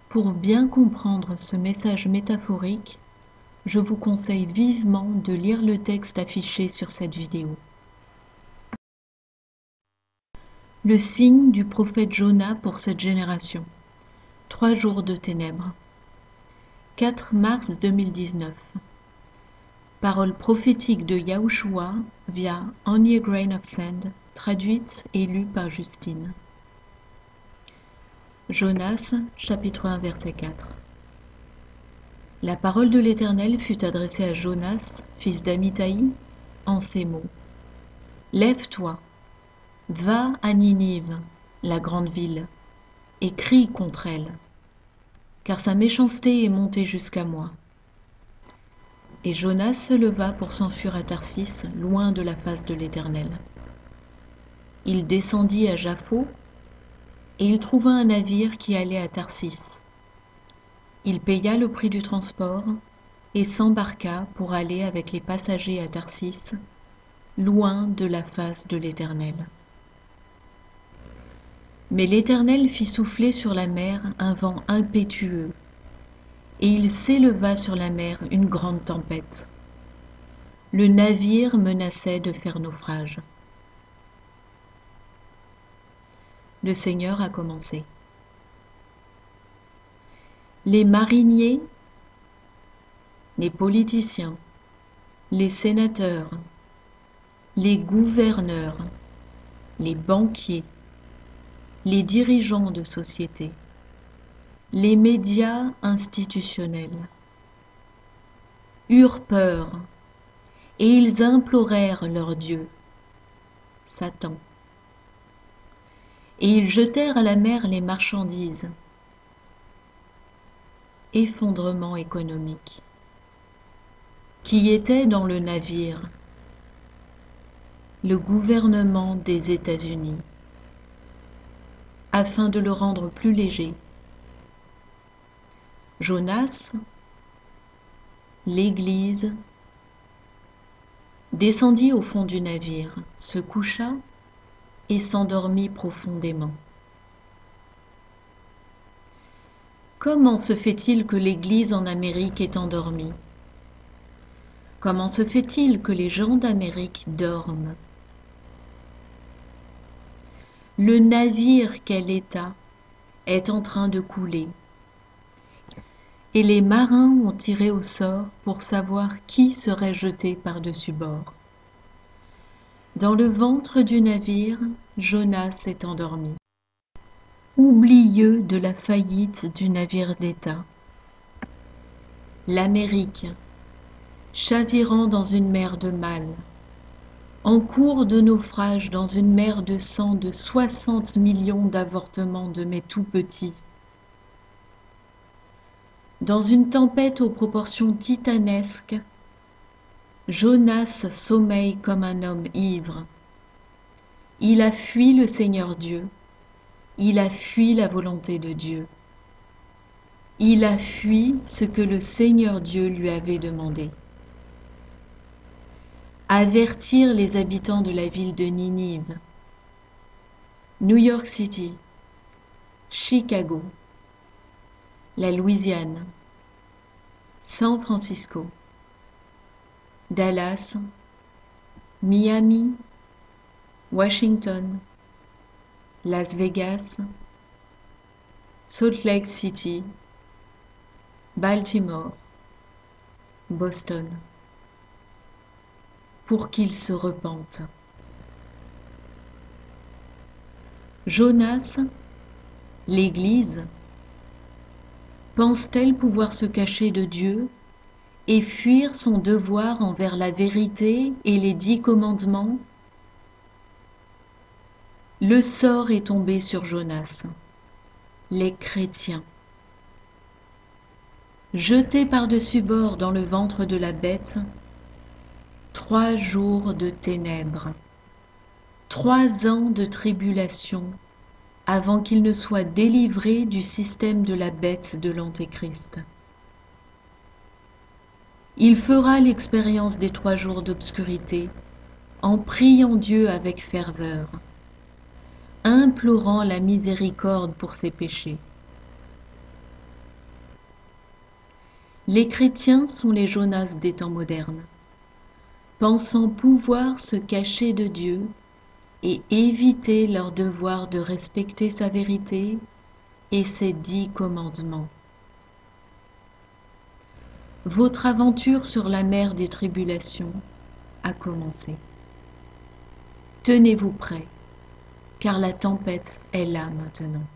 Pour bien comprendre ce message métaphorique, je vous conseille vivement de lire le texte affiché sur cette vidéo. Le signe du prophète Jonas pour cette génération. 3 jours de ténèbres. 4 mars 2019. Parole prophétique de Yahushua via Only a Grain of Sand, traduite et lue par Justine. Jonas, chapitre 1, verset 4. La parole de l'Éternel fut adressée à Jonas, fils d'Amittai, en ces mots. Lève-toi, va à Ninive, la grande ville, et crie contre elle, car sa méchanceté est montée jusqu'à moi. Et Jonas se leva pour s'enfuir à Tarsis, loin de la face de l'Éternel. Il descendit à Jaffo, et il trouva un navire qui allait à Tarsis. Il paya le prix du transport et s'embarqua pour aller avec les passagers à Tarsis, loin de la face de l'Éternel. Mais l'Éternel fit souffler sur la mer un vent impétueux, et il s'éleva sur la mer une grande tempête. Le navire menaçait de faire naufrage. Le Seigneur a commencé. Les mariniers, les politiciens, les sénateurs, les gouverneurs, les banquiers, les dirigeants de société, les médias institutionnels eurent peur et ils implorèrent leur Dieu, Satan. Et ils jetèrent à la mer les marchandises. Effondrement économique. Qui était dans le navire? Le gouvernement des États-Unis, afin de le rendre plus léger. Jonas, l'Église, descendit au fond du navire, se coucha et s'endormit profondément. Comment se fait-il que l'Église en Amérique est endormie? Comment se fait-il que les gens d'Amérique dorment? Le navire quel état est en train de couler, et les marins ont tiré au sort pour savoir qui serait jeté par-dessus bord. Dans le ventre du navire, Jonas est endormi, oublieux de la faillite du navire d'État. L'Amérique, chavirant dans une mer de mal, en cours de naufrage dans une mer de sang de 60 millions d'avortements de mes tout-petits, dans une tempête aux proportions titanesques, Jonas sommeille comme un homme ivre. Il a fui le Seigneur Dieu, il a fui la volonté de Dieu. Il a fui ce que le Seigneur Dieu lui avait demandé. Avertir les habitants de la ville de Ninive, New York City, Chicago, la Louisiane, San Francisco, Dallas, Miami, Washington, Las Vegas, Salt Lake City, Baltimore, Boston, pour qu'ils se repentent. Jonas, l'Église, pense-t-elle pouvoir se cacher de Dieu et fuir son devoir envers la vérité et les 10 commandements? Le sort est tombé sur Jonas, les chrétiens. Jetés par-dessus bord dans le ventre de la bête, 3 jours de ténèbres, 3 ans de tribulation avant qu'il ne soit délivré du système de la bête de l'Antéchrist. Il fera l'expérience des 3 jours d'obscurité en priant Dieu avec ferveur, implorant la miséricorde pour ses péchés. Les chrétiens sont les Jonas des temps modernes, pensant pouvoir se cacher de Dieu et éviter leur devoir de respecter sa vérité et ses 10 commandements. Votre aventure sur la mer des tribulations a commencé. Tenez-vous prêts, car la tempête est là maintenant.